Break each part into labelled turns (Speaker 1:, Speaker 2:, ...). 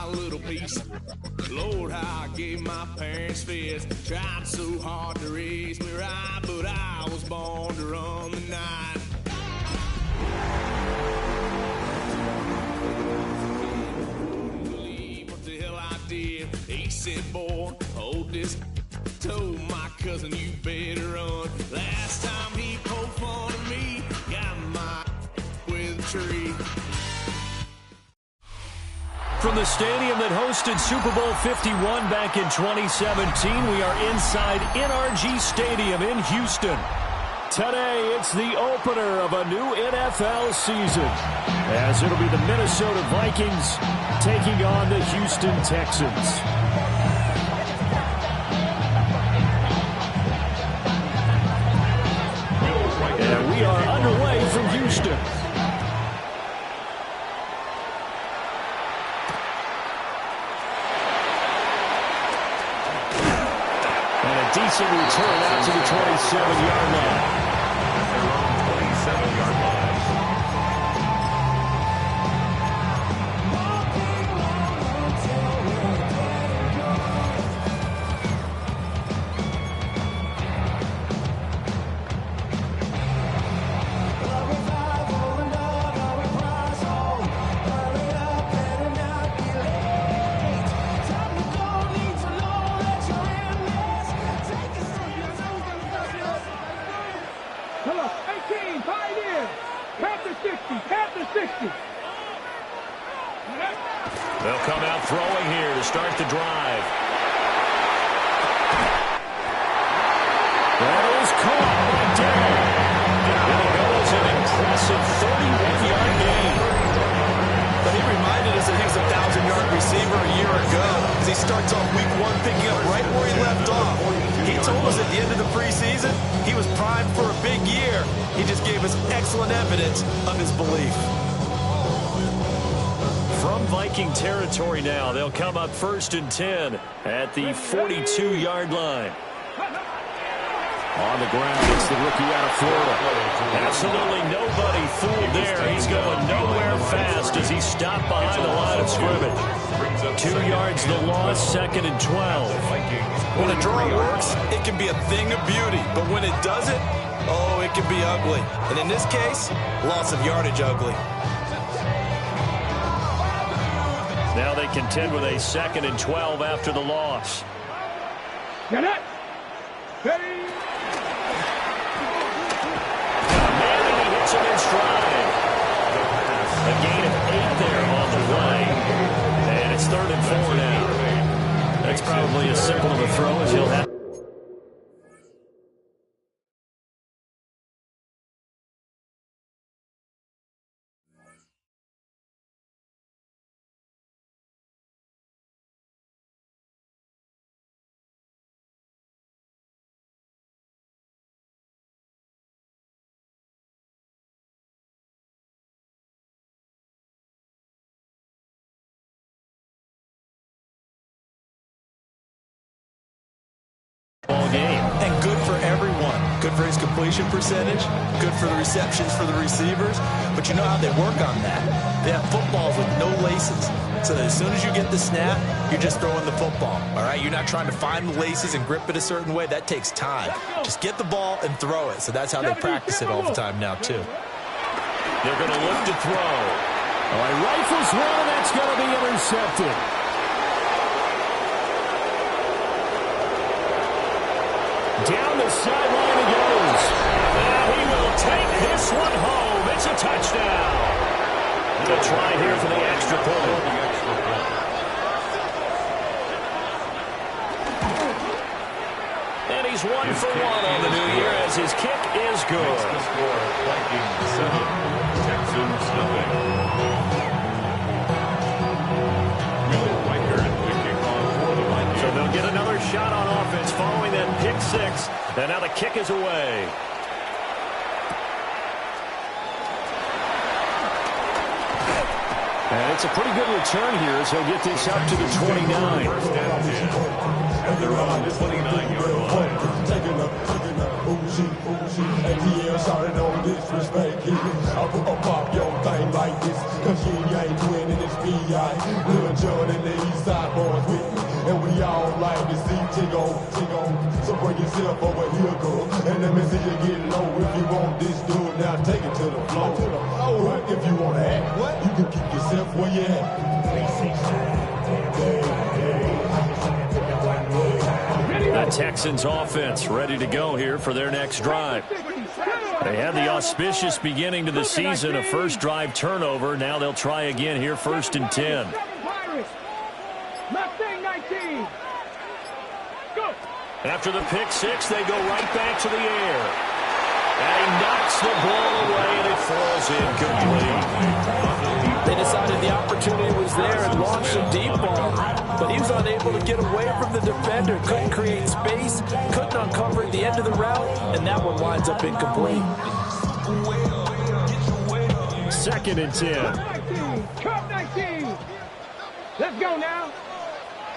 Speaker 1: little piece. Lord, how I gave my parents fits. Tried so hard to raise me right, but I was born to run the night. Believe what the hell I did. He said, boy, hold this. Told my cousin, you better run. Last time he poked fun of me, got my with a tree.
Speaker 2: From the stadium that hosted Super Bowl 51 back in 2017, we are inside NRG Stadium in Houston. Today, it's the opener of a new NFL season, as it'll be the Minnesota Vikings taking on the Houston Texans. And we are underway from Houston. Decent return out to the 27-yard line.
Speaker 3: 27-yard line.
Speaker 2: They'll come out throwing here to start the drive. That is caught by Dare. And it goes an impressive 31-yard gain.
Speaker 4: But he reminded us that he was a 1,000-yard receiver a year ago, as he starts off week one picking up right where he left off. He told us at the end of the preseason he was primed for a big year. He just gave us excellent evidence of his belief.
Speaker 2: From Viking territory now, they'll come up 1st and 10 at the 42-yard line. On the ground, it's the rookie out of Florida. Absolutely nobody fooled there. He's going nowhere fast as he stopped behind the line of scrimmage. 2 yards the loss, 2nd and 12.
Speaker 4: When a draw works, it can be a thing of beauty. But when it doesn't, oh, it can be ugly. And in this case, loss of yardage ugly.
Speaker 2: Now they contend with a 2nd and 12 after the loss.
Speaker 5: Get it!
Speaker 2: Manning, he hits him in stride. A gain of 8 there on the way. And it's 3rd and 4 now. That's probably as simple of a throw as he'll have. Game.
Speaker 4: And good for everyone. Good for his completion percentage, good for the receptions for the receivers. But you know how they work on that. They have footballs with no laces. So that as soon as you get the snap, you're just throwing the football. All right? You're not trying to find the laces and grip it a certain way. That takes time. Just get the ball and throw it. So that's how they practice it all the time now, too.
Speaker 2: They're going to look to throw. All right, rifles one, and that's going to be intercepted. Down the sideline he goes. And he will take this one home. It's a touchdown. They'll try here for the extra point. And he's 1 for 1 on the new year as his kick is good.
Speaker 3: Vikings 7, Texans nothing. Will Riker the kickoff for the Vikings.
Speaker 2: So they'll get another shot on offense following that pick 6. And now the kick is away. And it's a pretty good return here as he'll get this up to the 29.
Speaker 3: First and 10. And they're on the 29-yard line.
Speaker 6: ATL shouting on disrespect. I put a pop your thing like this. Cause you ain't winning this B.I. Lil Jordan, bring yourself over here, go. And let me see you get low. If you want this dude, now take it to the floor. But if you want to act, you can keep yourself where you at.
Speaker 2: The Texans offense ready to go here for their next drive. They had the auspicious beginning to the season, a first drive turnover. Now they'll try again here, 1st and 10. After the pick six, they go right back to the air. And he knocks the ball away, and it falls incomplete.
Speaker 7: They decided the opportunity was there and launched a deep ball, but he was unable to get away from the defender, couldn't create space, couldn't uncover at the end of the route, and that one winds up incomplete.
Speaker 2: 2nd and 10.
Speaker 5: 19. Let's go now.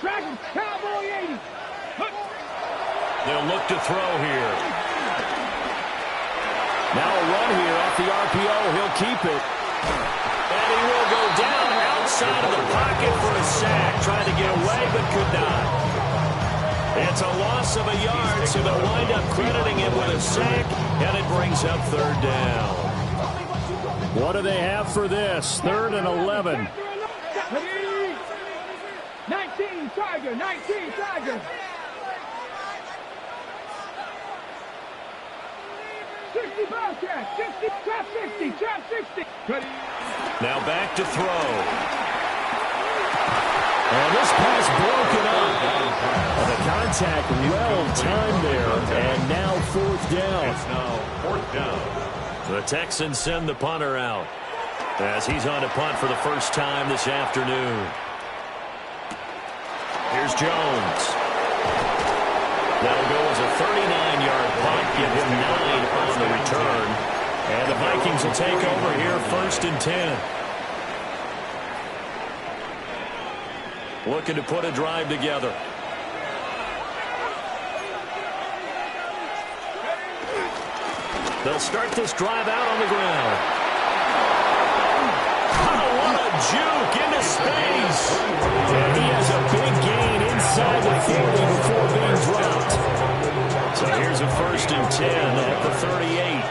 Speaker 5: Track Cowboy 80.
Speaker 2: They'll look to throw here. Now a run here off the RPO. He'll keep it. And he will go down outside of the pocket for a sack. Trying to get away, but could not. It's a loss of a yard, so they'll wind up crediting him with a sack, and it brings up 3rd down. What do they have for this? 3rd and 11.
Speaker 5: 19 Tiger, 19 Tiger. 60 Bobcat, 60, trap 60, trap 60.
Speaker 2: Now back to throw. And this pass broken up. And the contact well timed there. And now 4th down.
Speaker 3: It's now 4th down.
Speaker 2: The Texans send the punter out as he's on to punt for the first time this afternoon. Here's Jones. That'll go as a 39-yard punt, give him 9 on the return. And the Vikings will take over here, 1st and 10. Looking to put a drive together. They'll start this drive out on the ground. Oh, what a juke into space. And he has a big gain inside the 40 before being dropped. So here's a 1st and 10 at the 38.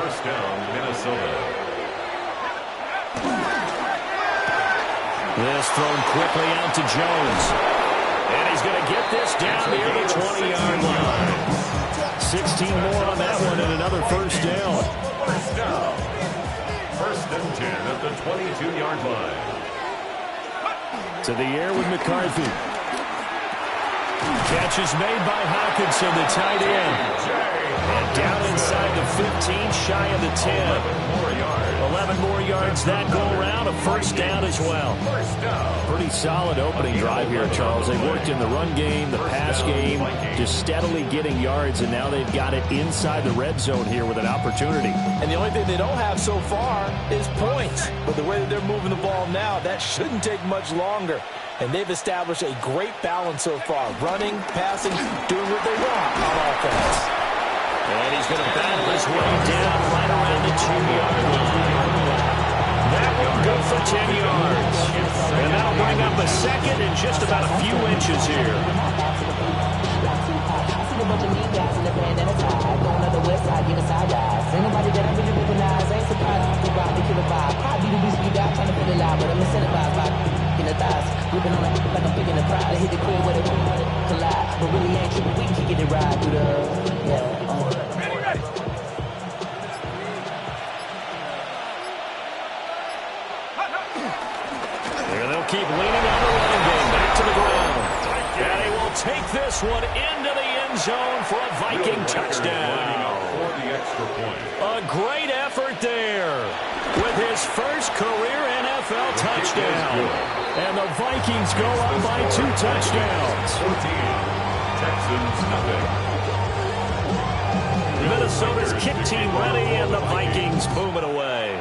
Speaker 3: 1st down, Minnesota.
Speaker 2: This thrown quickly out to Jones. And he's going to get this down near the 20-yard line. 16 more on that one and another 1st down.
Speaker 3: 1st down. 1st and 10 at the 22-yard line.
Speaker 2: To the air with McCarthy. Catch is made by Hockenson, the tight end. And down inside the 15, shy of the 10. 11 more yards that go around, a 1st down as well. Pretty solid opening drive here, Charles. They worked in the run game, the pass game, just steadily getting yards, and now they've got it inside the red zone here with an opportunity.
Speaker 7: And the only thing they don't have so far is points. But the way that they're moving the ball now, that shouldn't take much longer. And they've established a great balance so far. Running, passing, doing what they want on offense.
Speaker 2: And he's going to battle his way down right around the 2-yard line. That will go for 10 yards. And that'll bring up a 2nd and just about a few inches here. Keep leaning on the running game. Back to the ground. And he will take this one into the end zone for a Viking touchdown. A great effort there with his first career NFL touchdown. And the Vikings go up by 2 touchdowns.
Speaker 3: 14. Texans nothing.
Speaker 2: Minnesota's kick team ready, and the Vikings boom it away.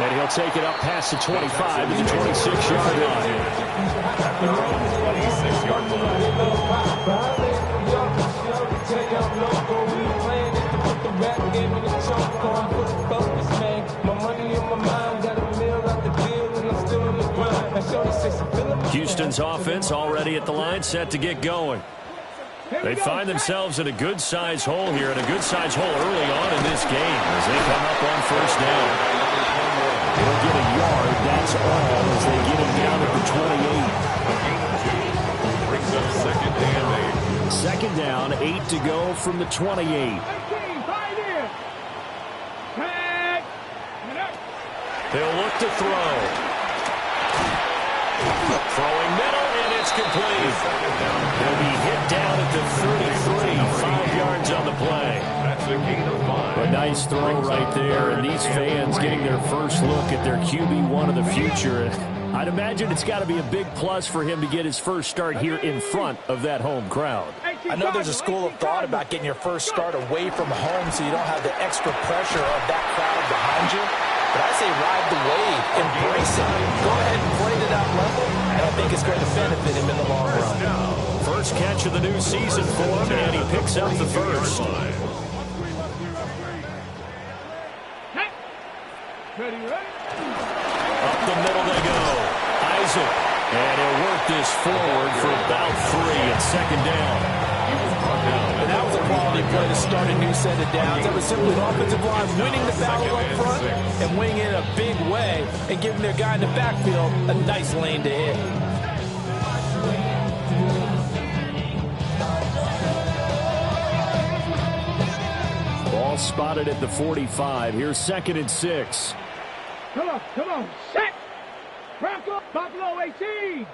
Speaker 2: And he'll take it up past the 25 to the 26-yard line.
Speaker 3: 26-yard
Speaker 8: My money in my mind, got a meal out the deal, and I'm still
Speaker 2: Houston's offense already at the line, set to get going. They find themselves in a good-sized hole here, and a good-sized hole early on in this game as they come up on first down.
Speaker 4: They'll get a yard, that's all, as they get him down at the 28.
Speaker 3: Brings up second and 8.
Speaker 2: Second down, 8 to go from the 28. They'll look to throw. Throwing middle, and it's complete. They'll be hit down at the 33, 5 yards on the play.
Speaker 3: That's a gain of 5.
Speaker 2: A nice throw right there, and these fans getting their first look at their QB1 of the future. I'd imagine it's got to be a big plus for him to get his first start here in front of that home crowd.
Speaker 7: I know there's a school of thought about getting your first start away from home so you don't have the extra pressure of that crowd behind you. But I say ride the wave, embrace it. Go ahead and play to that level, and I think it's going to benefit him in the long run.
Speaker 2: First catch of the new season for him, and he picks up the first. Up the middle they go. Isaac. And he'll work this forward for about 3 at second down.
Speaker 7: And that was a quality play to start a new set of downs. That was simply the offensive line winning the battle up front and winning it in a big way and giving their guy in the backfield a nice lane to hit.
Speaker 2: Ball spotted at the 45. Here's 2nd and 6.
Speaker 5: Come on, set! Bronco, Buffalo 18!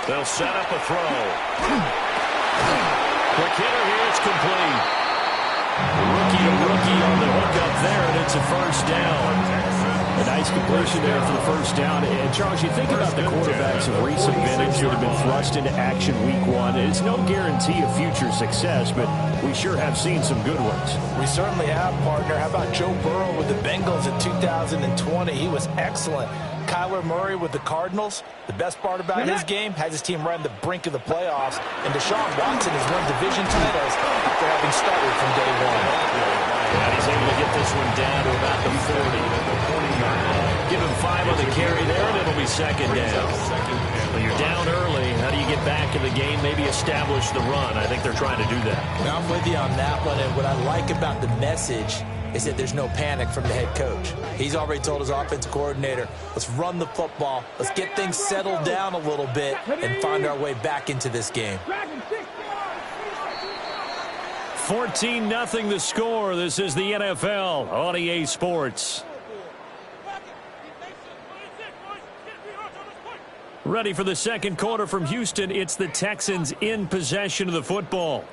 Speaker 2: They'll set up a throw. Quick hitter here, it's complete. Rookie to rookie on the hook up there, and it's a first down. A nice completion there for the first down. And Charles, you think about the quarterbacks of recent vintage that have been thrust into action week 1. It's no guarantee of future success, but we sure have seen some good ones.
Speaker 7: We certainly have, partner. How about Joe Burrow with the Bengals in 2020? He was excellent. Kyler Murray with the Cardinals. The best part about his game, has his team right on the brink of the playoffs. And Deshaun Watson has won division titles after having started from day 1.
Speaker 2: And he's able to get this one down to about the 40-yard line. Give him 5 on the carry there, and it'll be second down. When you're down early, how do you get back in the game, maybe establish the run? I think they're trying to do that.
Speaker 7: Now, I'm with you on that one, and what I like about the message is that there's no panic from the head coach. He's already told his offensive coordinator, let's run the football, let's get things settled down a little bit, and find our way back into this game.
Speaker 2: 14-0 the score. This is the NFL on EA Sports. Ready for the second quarter from Houston. It's the Texans in possession of the football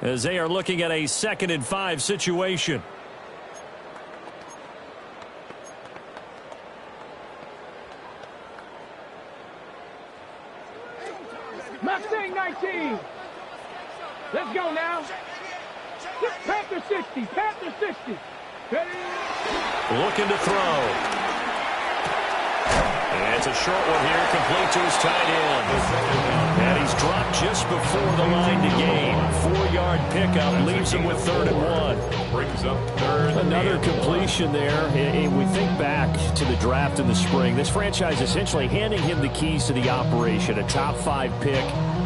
Speaker 2: as they are looking at a 2nd and 5 situation.
Speaker 5: Mustang 19. Let's go now. Panther 60. Panther 60.
Speaker 2: Looking to throw. And it's a short one here, complete to his tight end. And he's dropped just before the line to gain. 4-yard pickup leaves him with 3rd and 1.
Speaker 3: Brings up 3rd.
Speaker 2: Another completion there. We think back to the draft in the spring. This franchise essentially handing him the keys to the operation, a top 5 pick.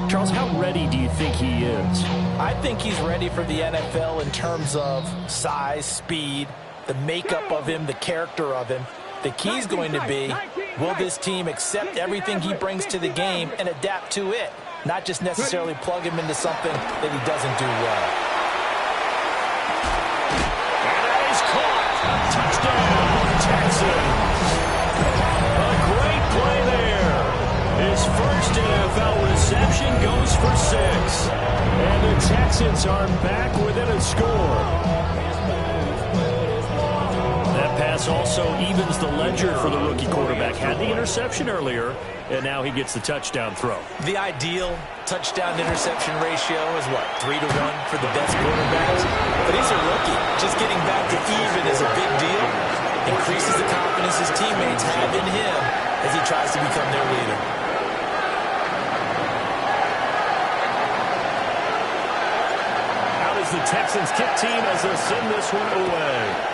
Speaker 2: Charles, how ready do you think he is?
Speaker 7: I think he's ready for the NFL in terms of size, speed, the makeup of him, the character of him. The key's going to be, will this team accept everything he brings to the game and adapt to it, not just necessarily plug him into something that he doesn't do well.
Speaker 2: And that is caught. Touchdown, Texans. A great play there. His first NFL reception goes for 6. And the Texans are back within a score. That pass also evens the ledger for the rookie quarterback. Had the interception earlier, and now he gets the touchdown throw.
Speaker 7: The ideal touchdown-interception ratio is what, 3 to 1 for the best quarterbacks? But he's a rookie. Just getting back to even is a big deal. Increases the confidence his teammates have in him as he tries to become their leader.
Speaker 2: Out is the Texans kick team as they send this one away.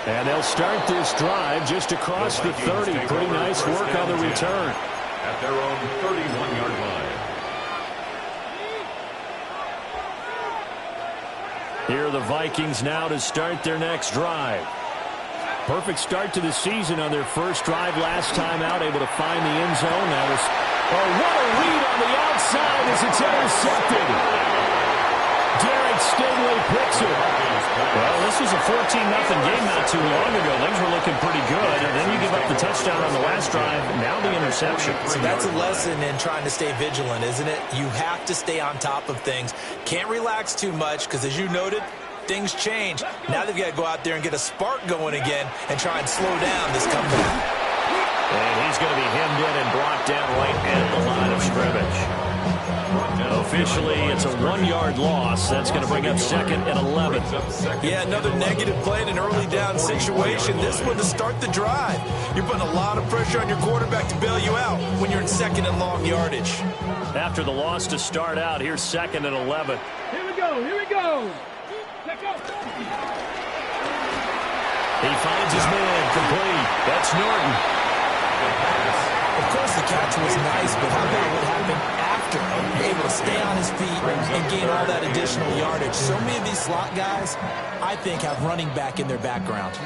Speaker 2: And they'll start this drive just across the 30. Pretty nice work on the return.
Speaker 3: At their own 31-yard line.
Speaker 2: Here are the Vikings now to start their next drive. Perfect start to the season on their first drive last time out, able to find the end zone. That was, oh, what a read on the outside as it's intercepted. Derek Stingley picks it. Well, this was a 14-0 game not too long ago. Things were looking pretty good, and then you give up the touchdown on the last drive. Now the interception.
Speaker 7: So that's a lesson in trying to stay vigilant, isn't it? You have to stay on top of things. Can't relax too much because, as you noted, things change. Now they've got to go out there and get a spark going again and try and slow down this comeback.
Speaker 2: And he's going to be hemmed in and brought down right at the line of scrimmage. Officially, it's a 1-yard loss. That's going to bring up 2nd and 11.
Speaker 7: Yeah, another negative play in an early down situation. This one to start the drive. You're putting a lot of pressure on your quarterback to bail you out when you're in 2nd and long yardage.
Speaker 2: After the loss to start out, here's 2nd and 11.
Speaker 5: Here we go. Here we go. Let's go.
Speaker 2: He finds his man complete. That's Norton.
Speaker 7: Of course, the catch was nice, but how about what happened after? Able to stay on his feet and gain all that additional yardage. So many of these slot guys, I think, have running back in their background.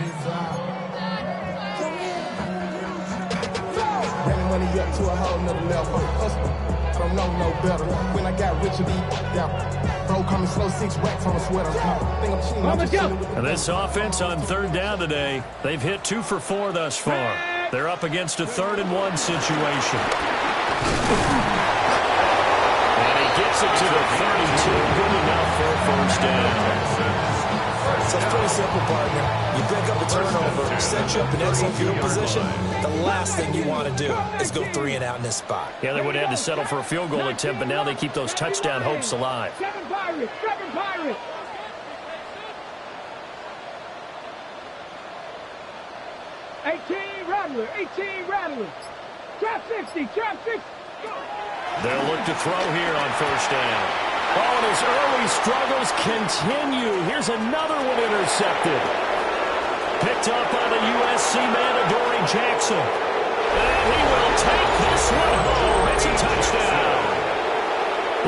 Speaker 6: Running money up to a whole nother level. I don't know no better. When I got rich and bro coming slow, 6 racks on a sweater.
Speaker 2: And this offense on 3rd down today, they've hit 2 for 4 thus far. They're up against a 3rd and 1 situation. And he gets it to the 32. Good enough for a 1st down.
Speaker 7: So it's pretty simple, partner. You pick up a turnover, set you up in excellent field position. The last thing you want to do is go 3 and out in this spot.
Speaker 2: Yeah, they would have had to settle for a field goal attempt, but now they keep those touchdown hopes alive.
Speaker 5: 7 Pirates. 7 Pirates. 18 Rattler. 18 Rattler. Trap 60. Trap 60.
Speaker 2: They'll look to throw here on 1st down. Oh, and his early struggles continue. Here's another one intercepted. Picked up by the USC man, Adoree Jackson. And he will take this one home. It's a touchdown.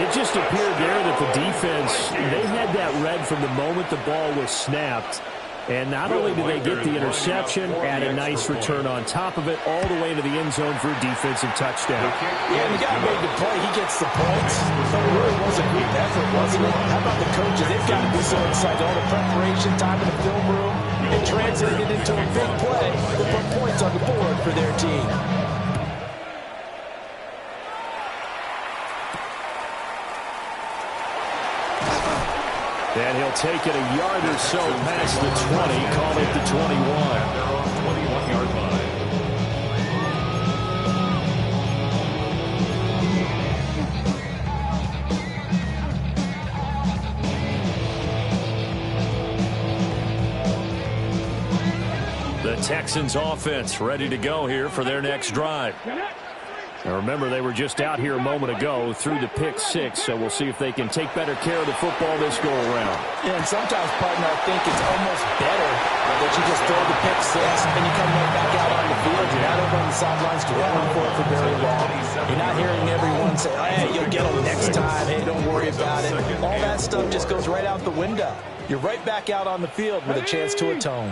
Speaker 2: It just appeared there that the defense, they had that read from the moment the ball was snapped. And not only did they get the interception, add a nice return on top of it, all the way to the end zone for a defensive touchdown.
Speaker 7: Yeah, the guy made the play. He gets the points. But it really was a group effort, wasn't it? How about the coaches? They've got to be so excited. All the preparation time in the film room. It translated into a big play that put points on the board for their team.
Speaker 2: And he'll take it a yard or so past the 20, call it the 21.
Speaker 3: They're on 21-yard line.
Speaker 2: The Texans offense ready to go here for their next drive. Now remember, they were just out here a moment ago through the pick 6, so we'll see if they can take better care of the football this go-around.
Speaker 7: Yeah, and sometimes, partner, I think it's almost better that you just throw the pick 6 and you come right back out on the field. You're not over on the sidelines dwelling for very long. You're not hearing everyone say, hey, you'll get them next time. Hey, don't worry about it. All that stuff just goes right out the window. You're right back out on the field with a chance to atone.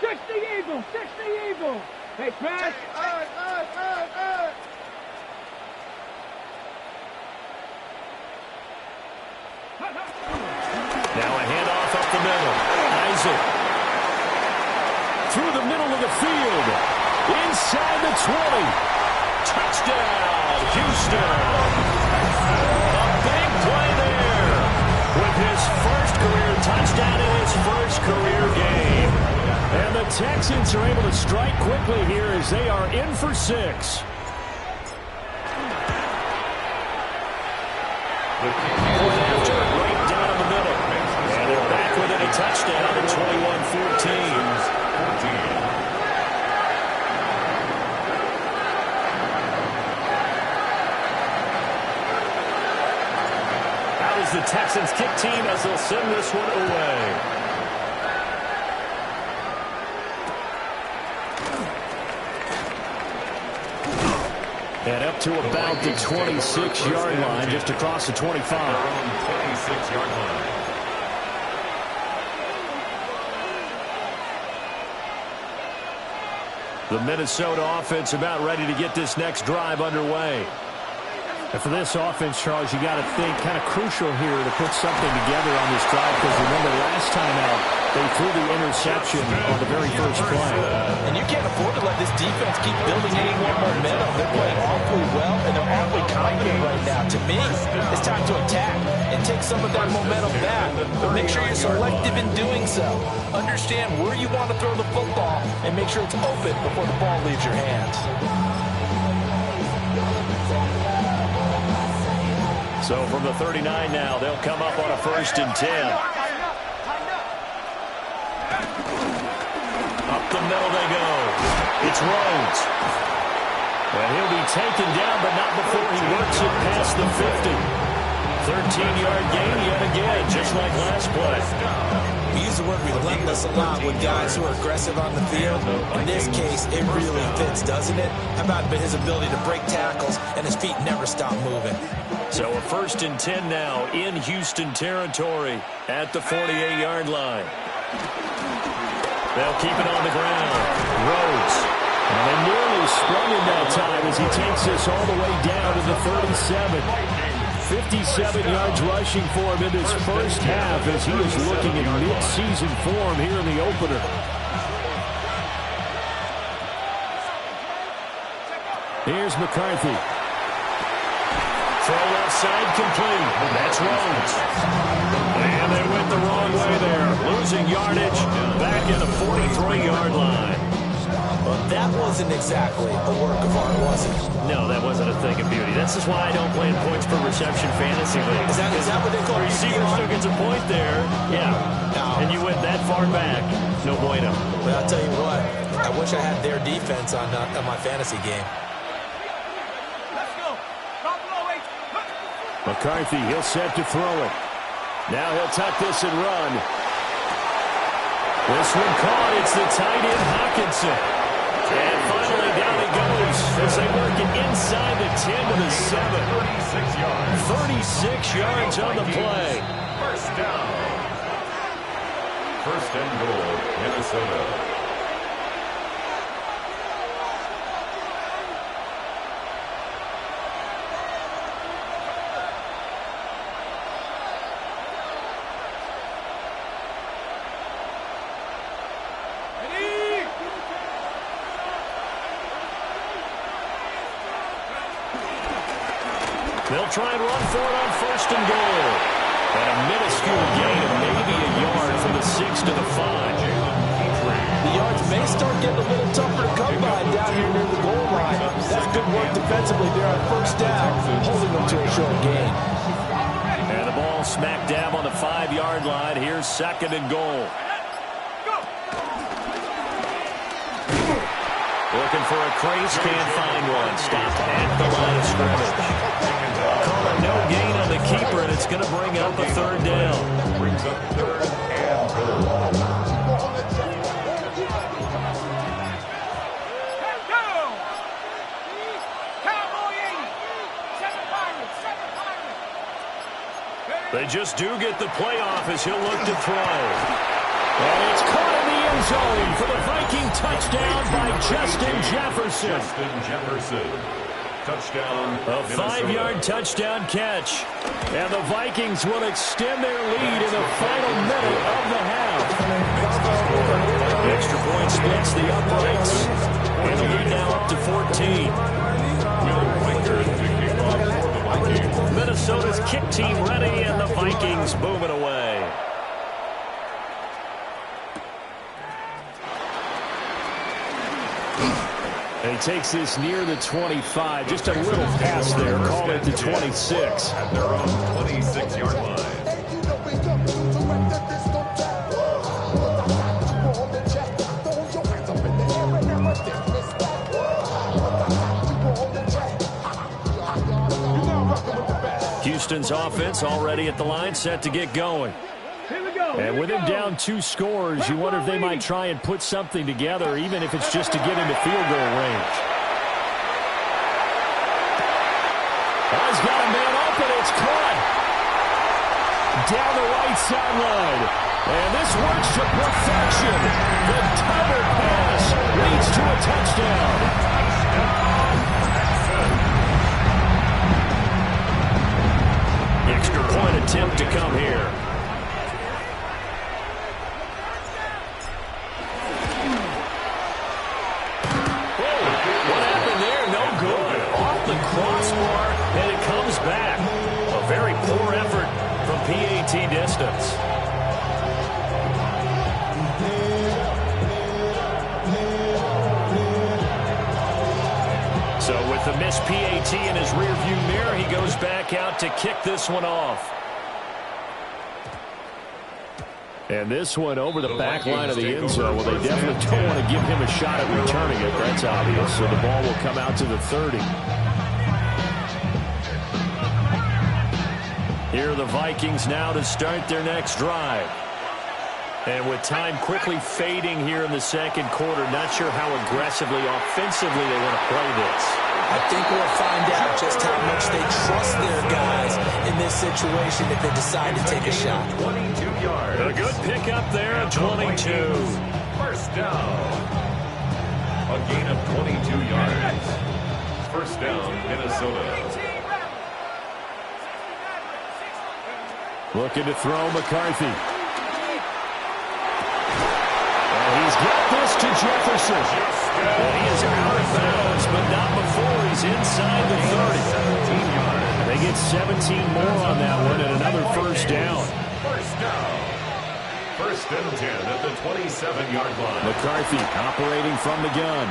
Speaker 5: 60 Eagles. 60 Eagles. Hey, Pat.
Speaker 2: Now a handoff up the middle. Isaac. Through the middle of the field. Inside the 20. Touchdown, Houston. A big play there. With his first career touchdown in his first career game. And the Texans are able to strike quickly here as they are in for 6. Going after it right down in the middle. And they're back within a touchdown at 21-14. Out is the Texans kick team as they'll send this one away. And up to about the 26-yard line, just across the 25.
Speaker 3: 26-yard line.
Speaker 2: The Minnesota offense about ready to get this next drive underway.
Speaker 8: And for this offense, Charles, you got to think kind of crucial here to put something together on this drive, because remember last time out they threw the interception on the very first play.
Speaker 7: And you can't afford to let this defense keep building any more momentum. They're playing awfully well, and they're awfully confident right now. To me, it's time to attack and take some of that momentum back, but make sure you're selective in doing so. Understand where you want to throw the football and make sure it's open before the ball leaves your hands.
Speaker 2: So from the 39 now, they'll come up on a 1st and 10. Up the middle they go. It's Rhodes. And he'll be taken down, but not before he works it past the 50. 13-yard gain yet again, just like last play.
Speaker 4: We use the word relentless a lot with guys who are aggressive on the field. In this case, it really fits, doesn't it? How about his ability to break tackles and his feet never stop moving?
Speaker 2: So a 1st and 10 now in Houston territory at the 48-yard line. They'll keep it on the ground. Rhodes. And they nearly sprung him that time as he takes this all the way down to the 37. 57 yards rushing for him in his first half as he is looking in mid-season form here in the opener. Here's McCarthy. Throw left side complete. That's Rhodes. And they went the wrong way there. Losing yardage back at the 43-yard line.
Speaker 7: Well, that wasn't exactly a work of art, was it?
Speaker 2: No, that wasn't a thing of beauty. That's just why I don't play in points per reception fantasy league.
Speaker 7: Is that what they call it?
Speaker 2: Receiver still gets a point there. Yeah. No. And you went that far back. No bueno.
Speaker 7: Well, I'll tell you what. I wish I had their defense on my fantasy game.
Speaker 2: McCarthy, he'll set to throw it. Now he'll tuck this and run. This one caught. It's the tight end, Hockenson. And finally down it goes as they work it inside the 10 to the 7. 36 yards on the play.
Speaker 3: First down. 1st and goal, Minnesota.
Speaker 2: They'll try and run for it on 1st and goal. And a minuscule gain of maybe a yard from the 6 to the 5.
Speaker 7: The yards may start getting a little tougher to come by down here near the goal line. That's good work defensively there on 1st down, holding them to a short gain.
Speaker 2: And the ball smack dab on the 5-yard line. Here's 2nd and goal. Looking for a crease, can't find one. Stopped at the line of scrimmage. Call it no gain on the keeper, and it's going to bring up a 3rd down.
Speaker 3: Brings up 3rd and goal.
Speaker 2: They just do get the playoff as he'll look to throw. And it's caught in the end zone for the Viking touchdown by Justin Jefferson.
Speaker 3: Justin Jefferson. Touchdown.
Speaker 2: A 5-yard touchdown catch. And the Vikings will extend their lead in the final minute of the half. Extra point splits the uprights. And the lead now up to 14. Minnesota's kick team ready, and the Vikings moving away. And he takes this near the 25. Just a little pass there. Call it the 26.
Speaker 3: At their own 26-yard line.
Speaker 2: Houston's offense already at the line, set to get going. And with him down 2 scores, you wonder if they might try and put something together, even if it's just to get into field goal range. Oh, he's got a man open. It's caught. Down the right sideline. And this works to perfection. The double pass leads to a touchdown. Extra point attempt to come here. What happened there? No good. Off the crossbar, and it comes back. A very poor effort from PAT distance. So with the missed PAT in his rearview mirror, he goes back out to kick this one off. And this one over the back line of the end zone. Well, they definitely don't want to give him a shot at returning it. That's obvious. So the ball will come out to the 30. Here are the Vikings now to start their next drive. And with time quickly fading here in the second quarter, not sure how aggressively, offensively they want to play this.
Speaker 7: I think we'll find out just how much they trust their guys in this situation if they decide to take a shot.
Speaker 3: 22 yards.
Speaker 2: A good pickup there at 22.
Speaker 3: First down. A gain of 22 yards. First down, Minnesota.
Speaker 2: Looking to throw McCarthy. He's got this to Jefferson. And he is out of bounds, but not before he's inside the 30. They get 17 more on that one and another first down.
Speaker 3: First down. First and 10 at the 27-yard line.
Speaker 2: McCarthy operating from the gun.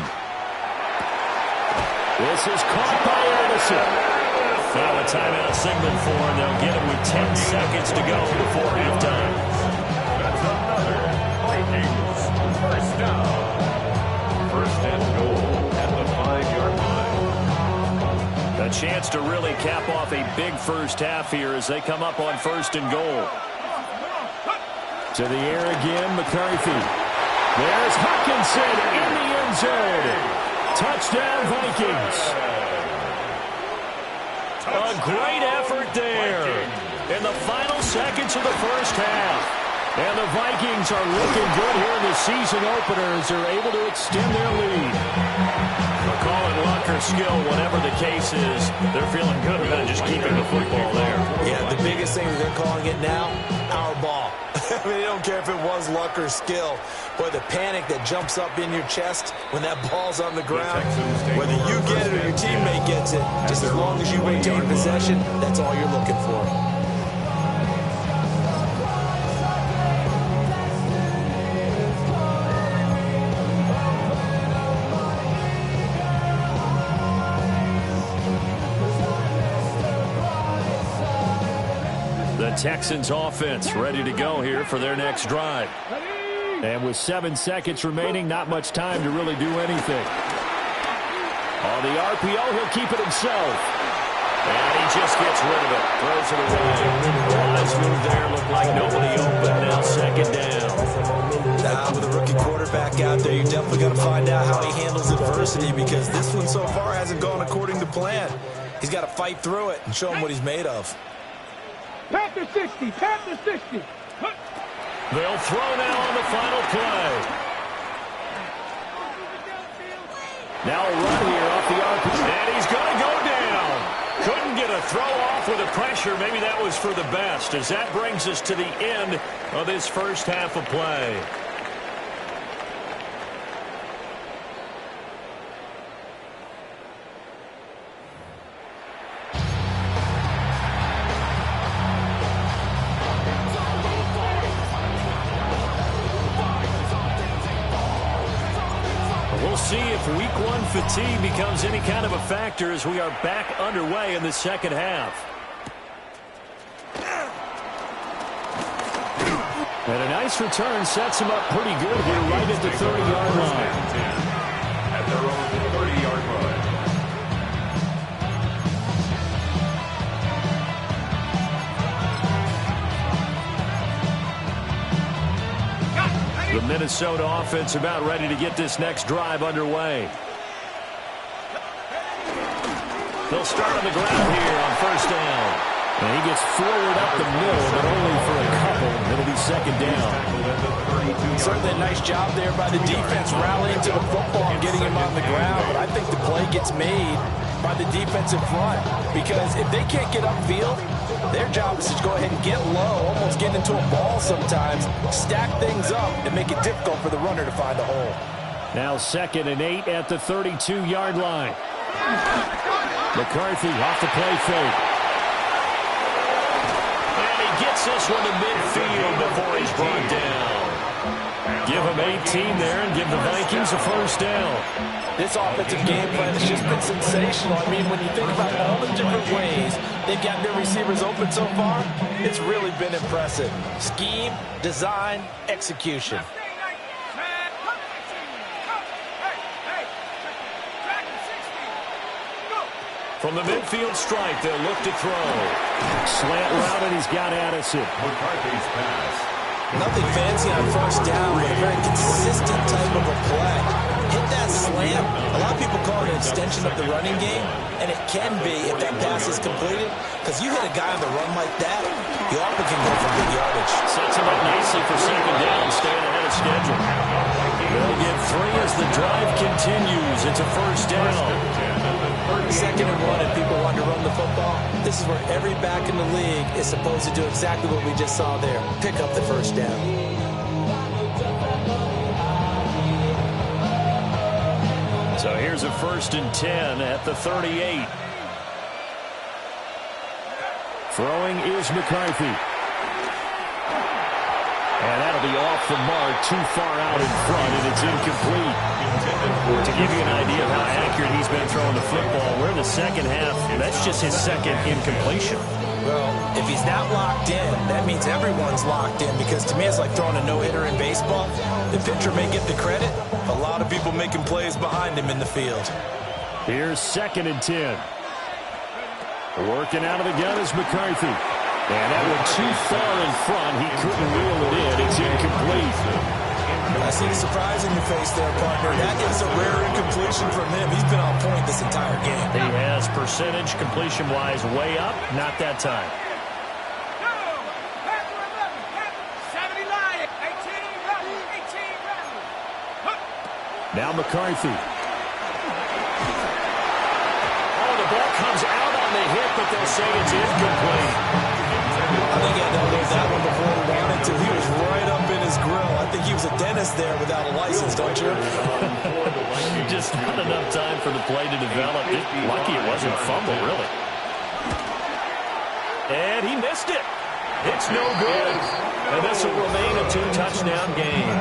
Speaker 2: This is caught by Anderson. Now a timeout signal for him. They'll get him with 10 seconds to go before halftime.
Speaker 3: That's another Vikings. First down. First and goal at the 5-yard line.
Speaker 2: A chance to really cap off a big first half here as they come up on first and goal. To the air again, McCarthy. There's Hutchinson in the end zone. Touchdown, Vikings. A great effort there in the final seconds of the first half. And the Vikings are looking good here in the season opener as they're able to extend their lead. We'll call it luck or skill, whatever the case is. They're feeling good about just keeping the football there.
Speaker 7: Yeah, the biggest thing that they're calling it now, our ball. I mean, they don't care if it was luck or skill. But the panic that jumps up in your chest when that ball's on the ground, whether you get it or your teammate gets it, just as long as you maintain possession, that's all you're looking for.
Speaker 2: Texans offense ready to go here for their next drive. And with 7 seconds remaining, not much time to really do anything. On the RPO, he'll keep it himself. And he just gets rid of it. Throws it away. Wise move there. Looked like nobody open. Now second down.
Speaker 7: Now with a rookie quarterback out there, you definitely got to find out how he handles adversity because this one so far hasn't gone according to plan. He's got to fight through it and show him what he's made of.
Speaker 5: Panther 60, Panther 60.
Speaker 2: They'll throw now on the final play. Now a run here off the RPO. And he's going to go down. Couldn't get a throw off with the pressure. Maybe that was for the best as that brings us to the end of this first half of play. See if week one fatigue becomes any kind of a factor as we are back underway in the second half. And a nice return sets him up pretty good here right at the 30-yard line.
Speaker 3: At their own 30-yard line.
Speaker 2: The Minnesota offense about ready to get this next drive underway. They'll start on the ground here on first down.
Speaker 8: And he gets forward up the middle, but only for a couple. It'll be second down.
Speaker 7: Certainly a nice job there by the defense rallying to the football and getting him on the ground. But I think the play gets made by the defensive front, because if they can't get upfield, their job is to go ahead and get low, almost get into a ball sometimes, stack things up, and make it difficult for the runner to find a hole.
Speaker 8: Now 2nd and 8 at the 32-yard line. McCarthy off the play fake.
Speaker 2: And he gets this one to midfield before he's brought down. Give him 18 there and give the Vikings a first down.
Speaker 7: This offensive game plan has just been sensational. I mean, when you think about all the different ways they've got their receivers open so far, it's really been impressive. Scheme, design, execution.
Speaker 2: From the midfield stripe, they'll look to throw.
Speaker 8: Slant route, and he's got Addison.
Speaker 3: McCarthy's pass.
Speaker 7: Nothing fancy on first down, but a very consistent type of a play. Hit that slant. A lot of people call it an extension of the running game, and it can be if that pass is completed, because you hit a guy on the run like that, you often can go for big yardage.
Speaker 2: Sets him up nicely for second down, staying ahead of schedule. They'll get 3 as the drive continues. It's a first down.
Speaker 7: 2nd and 1, and people want to run the football. This is where every back in the league is supposed to do exactly what we just saw there. Pick up the first down.
Speaker 2: So here's a 1st and 10 at the 38.
Speaker 8: Throwing is McCarthy. And that'll be off the mark, too far out in front, and it's incomplete.
Speaker 2: To give you an idea of how accurate he's been throwing the football, we're in the second half. That's just his second incompletion.
Speaker 7: Well, if he's not locked in, that means everyone's locked in, because to me it's like throwing a no-hitter in baseball. The pitcher may get the credit, a lot of people making plays behind him in the field.
Speaker 8: Here's 2nd and 10. Working out of the gun is McCarthy. And that one too far in front. He couldn't reel it in. It's incomplete.
Speaker 7: I see the surprise in your face there, partner. That is a rare incompletion from him. He's been on point this entire game.
Speaker 2: He has percentage completion-wise way up. Not that time.
Speaker 8: Now McCarthy.
Speaker 2: Oh, the ball comes out on the hit, but they'll say it's incomplete.
Speaker 7: I think he had to lose that one before he wanted to. He was right up in his grill. I think he was a dentist there without a license, don't you?
Speaker 2: Just not enough time for the play to develop. Just lucky it wasn't a fumble, really. And he missed it. It's no good. And this will remain a 2-touchdown game.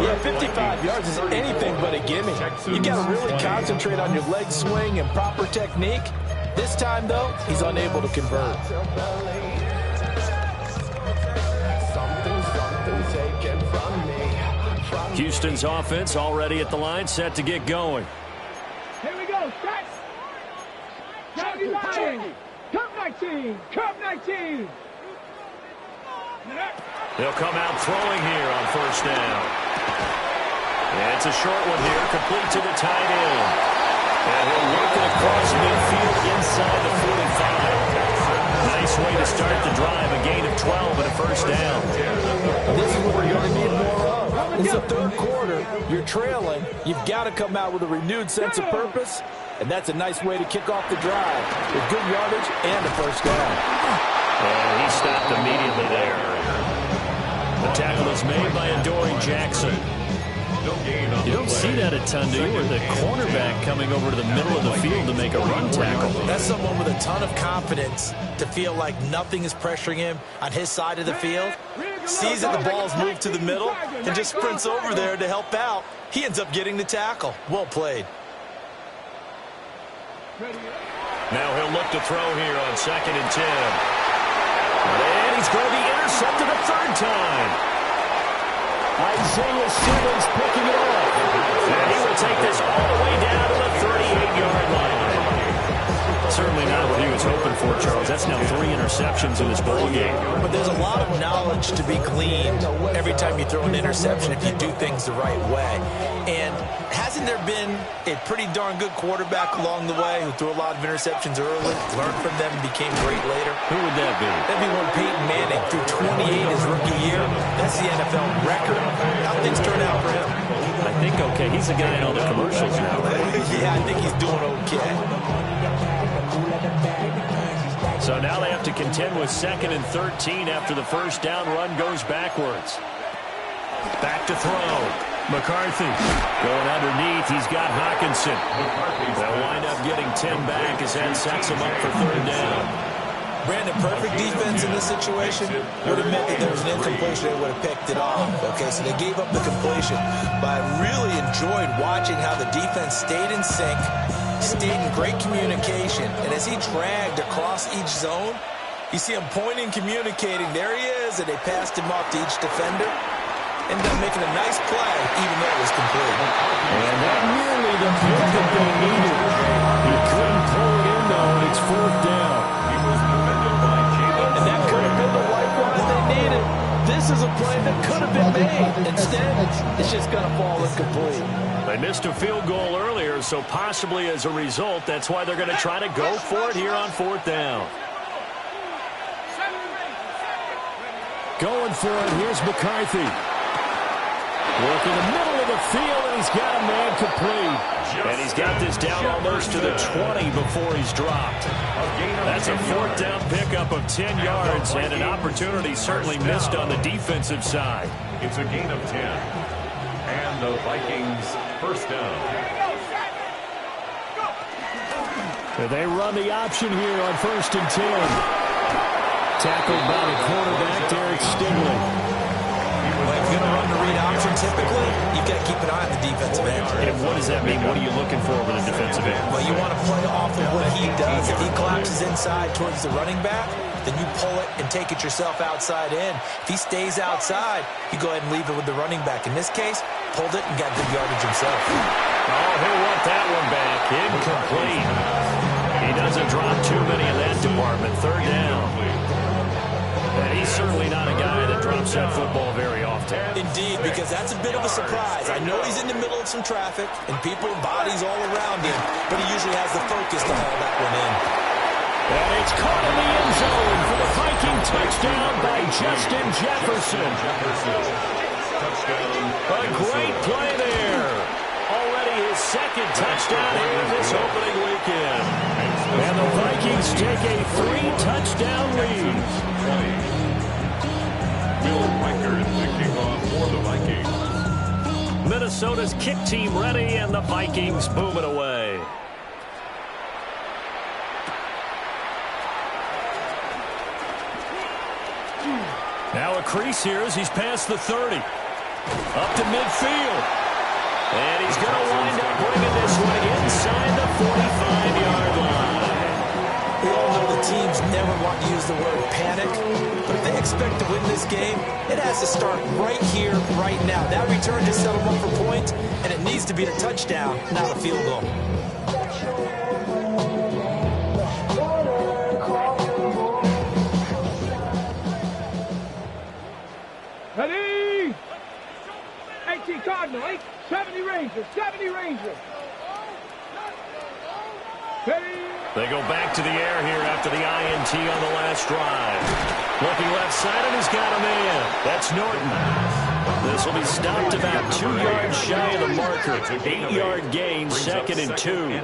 Speaker 7: Yeah, 55 yards is anything but a gimme. You got to really concentrate on your leg swing and proper technique. This time, though, he's unable to convert.
Speaker 2: Houston's offense already at the line, set to get going.
Speaker 5: Here we go, set. County line. Cup 19. Cup 19.
Speaker 2: They'll come out throwing here on first down. And it's a short one here, complete to the tight end. And he'll work it across midfield inside the 45. Nice way to start the drive, a gain of 12 and a first down.
Speaker 7: This is what we're going to need more of. It's the third quarter. You're trailing. You've got to come out with a renewed sense of purpose, and that's a nice way to kick off the drive with good yardage and a first down.
Speaker 2: And he stopped immediately there. The tackle is made by Adoree Jackson. You don't see that a ton, do you? With the cornerback coming over to the middle of the field to make a run tackle.
Speaker 7: That's someone with a ton of confidence to feel like nothing is pressuring him on his side of the field. Sees that the ball's moved to the middle and just sprints over there to help out. He ends up getting the tackle. Well played.
Speaker 2: Now he'll look to throw here on 2nd and 10. And he's going to be intercepted a third time.
Speaker 8: Isaiah Simmons picking it up.
Speaker 2: And he will take this all the way down to the 38-yard line. Certainly not what he was hoping for, Charles. That's now 3 interceptions in this ball game.
Speaker 7: But there's a lot of knowledge to be gleaned every time you throw an interception if you do things the right way. And hasn't there been a pretty darn good quarterback along the way who threw a lot of interceptions early, learned from them, and became great later?
Speaker 2: Who would that be?
Speaker 7: That'd be one Peyton Manning threw 28 his rookie year. That's the NFL record. How things turn out for him?
Speaker 2: I think okay. He's the guy in all the commercials now, right?
Speaker 7: Yeah, I think he's doing okay.
Speaker 2: So now they have to contend with 2nd and 13 after the first down run goes backwards. Back to throw. McCarthy going underneath. He's got Hockenson. They'll wind up getting 10 back as that sets him up for 3rd down.
Speaker 7: Brandon, perfect defense in this situation would have meant that there was an incompletion. They would have picked it off. Okay, so they gave up the completion. But I really enjoyed watching how the defense stayed in sync, stayed in great communication. And as he dragged across each zone, you see him pointing, communicating. There he is, and they passed him off to each defender. Ended up making a nice play, even though it was complete.
Speaker 8: And that nearly the pick that they needed. He couldn't pull it in, though, and it's 4th down.
Speaker 7: And that could have been the lifeline they needed. This is a play that could have been made. Instead, it's just going to fall incomplete.
Speaker 2: They missed a field goal earlier, so possibly as a result, that's why they're going to try to go for it here on 4th down.
Speaker 8: Going for it. Here's McCarthy. Working the middle of the field, and he's got a man complete.
Speaker 2: And he's got this down almost to the 20 before he's dropped. That's a 4th down pickup of 10 yards, and an opportunity certainly missed on the defensive side.
Speaker 3: It's a gain of 10. And the Vikings 1st down.
Speaker 8: They run the option here on 1st and 10. Tackled by the quarterback, Derek Stingley.
Speaker 7: Well, if you're going to run the read option, typically, you've got to keep an eye on the defensive end.
Speaker 2: And what does that mean? What are you looking for with a defensive end?
Speaker 7: Well, you want to play off of what he does. If he collapses inside towards the running back, then you pull it and take it yourself outside in. If he stays outside, you go ahead and leave it with the running back. In this case, pulled it and got good yardage himself.
Speaker 2: Oh, he'll want that one back. Incomplete. He doesn't drop too many in that department. 3rd down. And he's certainly not a guy that drops that football very often.
Speaker 7: Indeed, because that's a bit of a surprise. I know he's in the middle of some traffic and people and bodies all around him, but he usually has the focus to haul that one in.
Speaker 8: And it's caught in the end zone for the Viking touchdown by Justin Jefferson.
Speaker 2: A great play there. Already his 2nd touchdown here this opening weekend.
Speaker 8: And the Vikings take a 3-touchdown lead.
Speaker 3: Bill Riker is the kickoff for the Vikings.
Speaker 2: Minnesota's kick team ready, and the Vikings boom it away. Now a crease here as he's past the 30. Up to midfield. And he's going to wind up bringing this one inside the 45-yard line.
Speaker 7: We all know the teams never want to use the word panic, but if they expect to win this game, it has to start right here, right now. That return just set them up for points, and it needs to be a touchdown, not a field goal.
Speaker 5: Ready? 18 Cardinal, 70 Rangers, 70 Rangers. Ready?
Speaker 2: They go back to the air here after the INT on the last drive. Looking left side, and he's got a man. That's Norton. This will be stopped about 2 yards shy of the marker. 8-yard gain, 2nd and 2.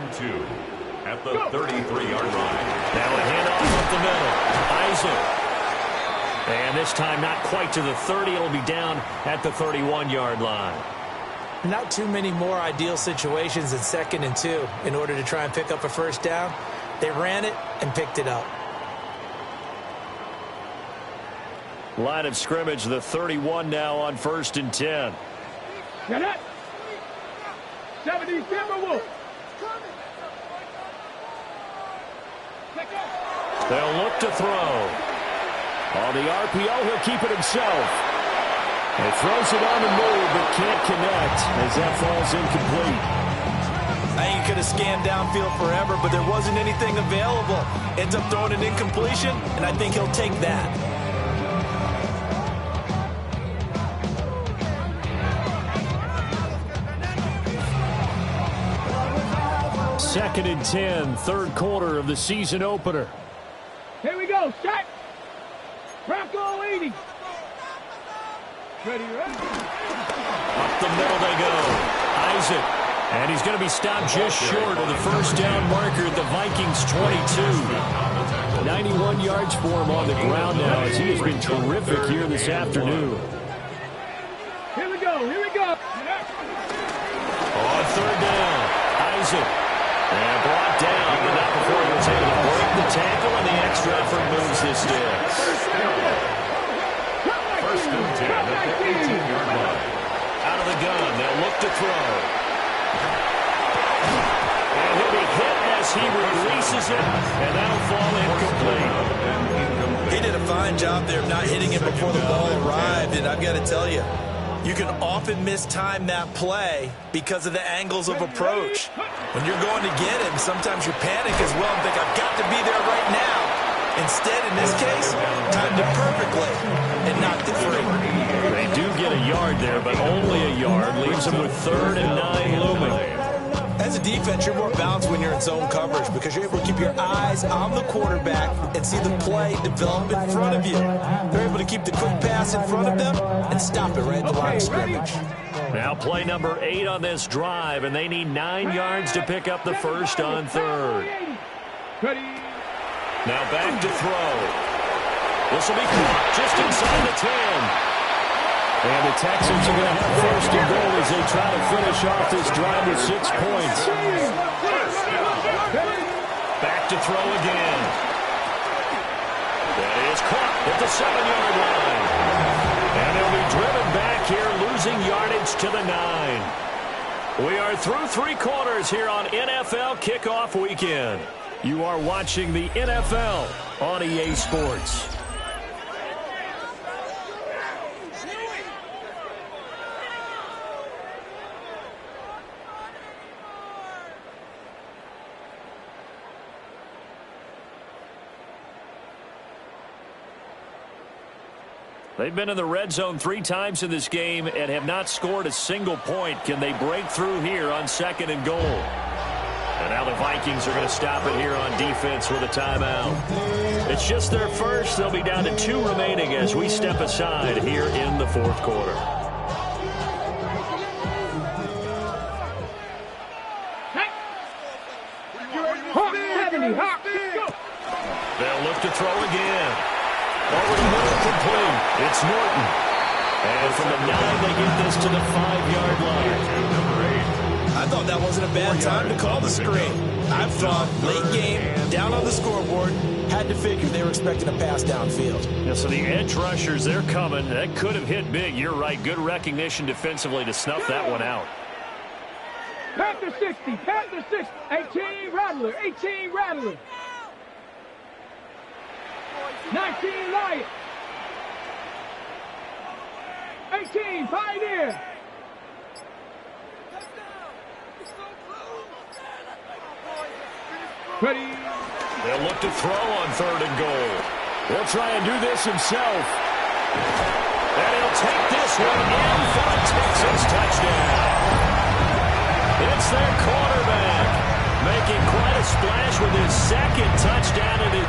Speaker 3: At the 33-yard line.
Speaker 2: Now a handoff up the middle. Isaac. And this time not quite to the 30. It'll be down at the 31-yard line.
Speaker 7: Not too many more ideal situations than 2nd and 2 in order to try and pick up a first down. They ran it and picked it up.
Speaker 2: Line of scrimmage, the 31 now on 1st and 10.
Speaker 5: Get it? 70 Timberwolves.
Speaker 2: They'll look to throw. On the RPO, he'll keep it himself. He throws it on the move, but can't connect as that falls incomplete.
Speaker 7: I think he could have scanned downfield forever, but there wasn't anything available. Ends up throwing an incompletion, and I think he'll take that.
Speaker 8: Second and 10, third quarter of the season opener.
Speaker 5: Here we go. Set. Bronco 80. Ready, ready.
Speaker 2: Up the middle they go. Isaac. And he's going to be stopped just short of the first down marker at the Vikings 22.
Speaker 8: 91 yards for him on the ground now as he has been terrific here this afternoon.
Speaker 5: Here we go. Here we go.
Speaker 2: On third down, Isaac. And brought down, but not before he was able to break the tackle, and the extra effort moves this sticks.
Speaker 3: First and 10 at the 18-yard line.
Speaker 2: Out of the gun, they'll look to throw. And he'll be hit as he releases it, and that'll fall incomplete.
Speaker 7: He did a fine job there of not hitting it before the ball arrived, and I've got to tell you, you can often mistime that play because of the angles of approach. When you're going to get him, sometimes you panic as well and think, I've got to be there right now. Instead, in this case, timed it perfectly and knocked it free.
Speaker 2: They do get a yard there, but only a yard. Leaves them with 3rd and 9 looming.
Speaker 7: As a defense, you're more balanced when you're in zone coverage because you're able to keep your eyes on the quarterback and see the play develop in front of you. They're able to keep the quick pass in front of them and stop it right at the line of scrimmage.
Speaker 2: Now play number 8 on this drive, and they need 9 yards to pick up the first on 3rd. Now back to throw. This will be caught just inside the 10.
Speaker 8: And the Texans are going to have first and goal as they try to finish off this drive with 6 points.
Speaker 2: Back to throw again. That is caught at the 7-yard line. And they'll be driven back here, losing yardage to the 9. We are through 3 quarters here on NFL Kickoff Weekend. You are watching the NFL on EA Sports. They've been in the red zone 3 times in this game and have not scored a single point. Can they break through here on 2nd and goal? And now the Vikings are going to stop it here on defense with a timeout. It's just their first. They'll be down to 2 remaining as we step aside here in the 4th quarter. They'll look to throw again. Over the middle, complete. It's Norton. And from the 9, they get this to the 5-yard line.
Speaker 7: I thought that wasn't a bad time to call the screen. I thought late game, down on the scoreboard, had to figure they were expecting a pass downfield.
Speaker 2: Yeah, so the edge rushers, they're coming. That could have hit big. You're right. Good recognition defensively to snuff that one out.
Speaker 5: Panther 60, Panther 60, 18 Rattler, 18 Rattler. 19 Lion. 18 Pioneer. Ready.
Speaker 2: They'll look to throw on 3rd and goal. He'll try and do this himself. And he'll take this one in for a Texas touchdown. It's their quarterback making quite a splash with his 2nd touchdown in his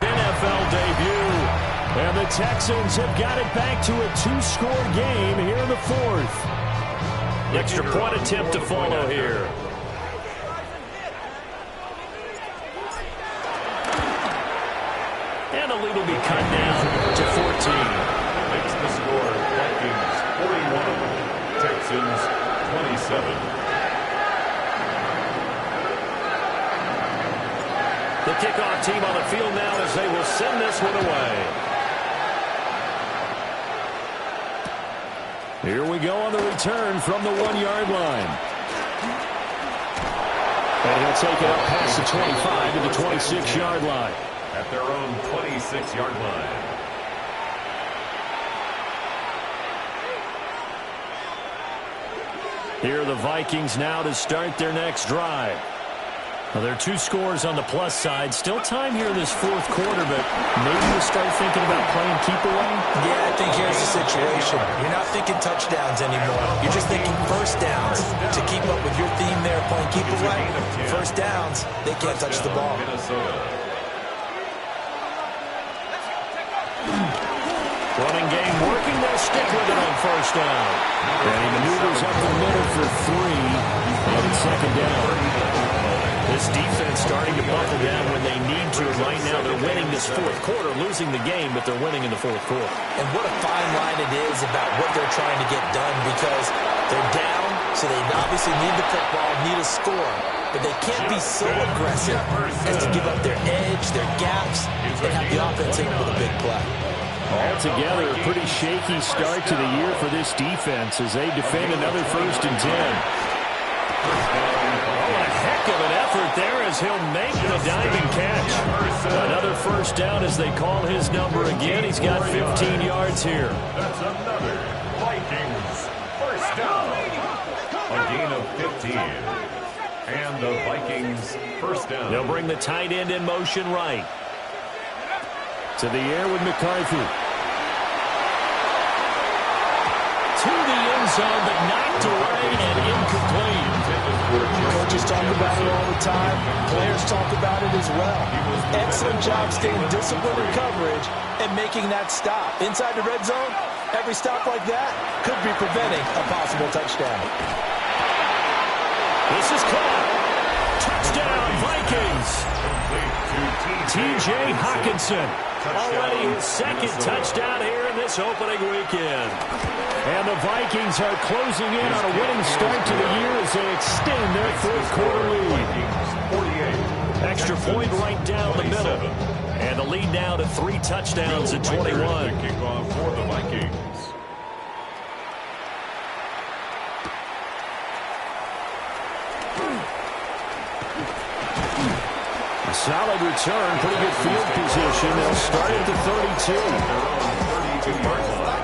Speaker 2: NFL debut. And the Texans have got it back to a 2-score game here in the 4th. Extra point attempt to follow here. And the lead will be cut down to 14.
Speaker 3: Makes the score Vikings 41, Texans 27.
Speaker 2: The kickoff team on the field now as they will send this one away. Here we go on the return from the 1-yard line. And he'll take it up past the 25 to the 26-yard line.
Speaker 3: At their own 26-yard line.
Speaker 2: Here are the Vikings now to start their next drive. Well, there are 2 scores on the plus side. Still time here in this fourth quarter, but maybe you start thinking about playing keep away?
Speaker 7: Yeah, I think here's the situation. You're not thinking touchdowns anymore. You're just thinking first downs. To keep up with your theme there, playing keep away, first downs, they can't touch the ball.
Speaker 2: Running game working. They'll stick with it on first down. And he maneuvers up the middle for 3. And it's second down. This defense starting to buckle down when they need to. Right now they're winning this fourth quarter, losing the game, but they're winning in the fourth quarter.
Speaker 7: And what a fine line it is about what they're trying to get done, because they're down, so they obviously need the football, need a score. But they can't be so aggressive as to give up their edge, their gaps, and have the offense in with a big play.
Speaker 2: Altogether, a pretty shaky start to the year for this defense as they defend another 1st and 10. Oh, a heck of an effort there as he'll make the diving catch. Another first down as they call his number again. He's got 15 yards here.
Speaker 3: That's another Vikings first down. A gain of 15. And the Vikings first down.
Speaker 2: They'll bring the tight end in motion right. To the air with McCarthy. To the end zone, but knocked away and incomplete.
Speaker 7: Coaches talk about it all the time. Players talk about it as well. Excellent job staying disciplined in coverage and making that stop. Inside the red zone, every stop like that could be preventing a possible touchdown.
Speaker 2: This is caught. Touchdown, Vikings. T.J. Hockenson. Already his second touchdown here in this opening weekend. And the Vikings are closing in on a winning start to the year as they extend their fourth quarter lead. Extra point right down the middle. And the lead now to 3 touchdowns at 21.
Speaker 3: Kickoff for the Vikings.
Speaker 2: Solid return, pretty good field position. They'll start at the 32.
Speaker 3: 32-yard line.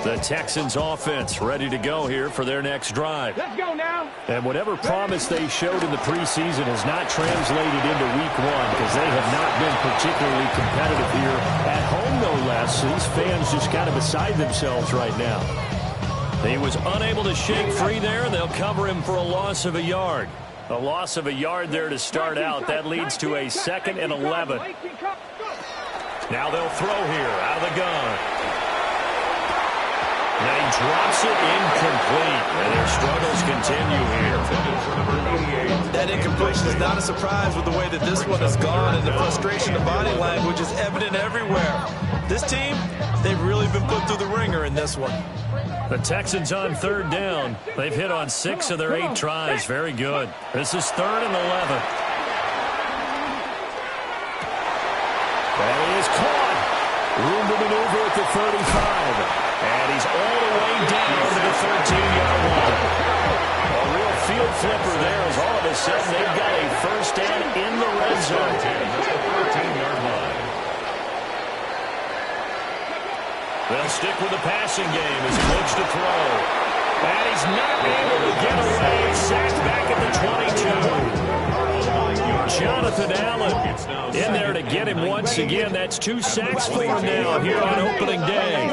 Speaker 2: The Texans offense ready to go here for their next drive.
Speaker 5: Let's go now.
Speaker 2: And whatever promise they showed in the preseason has not translated into week 1 because they have not been particularly competitive here at home, no less. These fans just kind of beside themselves right now. He was unable to shake free there. They'll cover him for a loss of a yard. A loss of a yard there to start out. That leads to a 2nd and 11. Now they'll throw here out of the gun. Now he drops it incomplete. And their struggles continue here.
Speaker 7: That incompletion is not a surprise with the way that this one has gone, and the frustration of body language is evident everywhere. This team, they've really been put through the ringer in this one.
Speaker 2: The Texans on 3rd down. They've hit on 6 of their 8 tries. Very good. This is 3rd and 11. That is caught. Room to maneuver at the 35. And he's all the way down to the 13-yard line. A real field flipper there as all of a sudden they've got a first down in the red zone.
Speaker 3: That's the 13-yard line.
Speaker 2: They'll stick with the passing game as he looks to throw. And he's not able to get away. Sacked back at the 22. Jonathan Allen in there to get him once again. That's 2 sacks for him now here on opening day.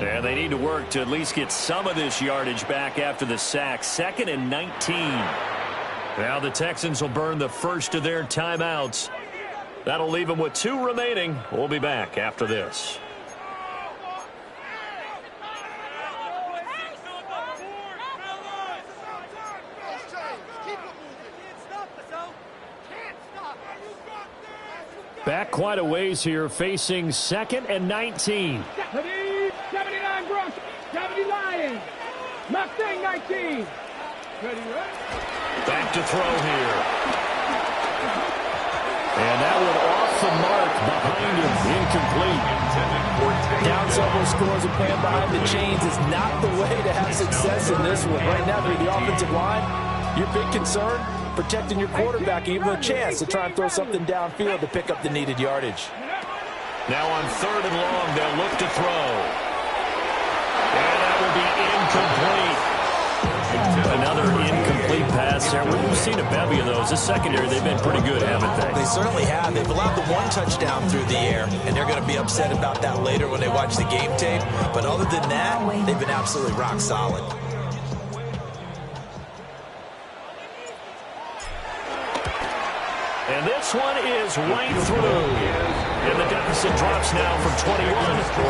Speaker 2: And they need to work to at least get some of this yardage back after the sack. 2nd and 19. Now the Texans will burn the first of their timeouts. That'll leave them with 2 remaining. We'll be back after this. Back quite a ways here, facing 2nd and 19.
Speaker 5: 79 Broncos, 70 Lions, Mustang 19. Ready, right?
Speaker 2: Back to throw here. And that one off the mark behind him, incomplete.
Speaker 7: Down several scores and playing behind the chains is not the way to have success in this one. Right now, through the offensive line, your big concern, protecting your quarterback, even a chance to try and throw something downfield to pick up the needed yardage.
Speaker 2: Now on 3rd and long, they'll look to throw. And that will be incomplete. Another incomplete pass there. We've seen a bevy of those. This secondary, they've been pretty good, haven't they?
Speaker 7: They certainly have. They've allowed the one touchdown through the air, and they're going to be upset about that later when they watch the game tape. But other than that, they've been absolutely rock solid.
Speaker 2: And this one is right through. And the deficit drops now from 21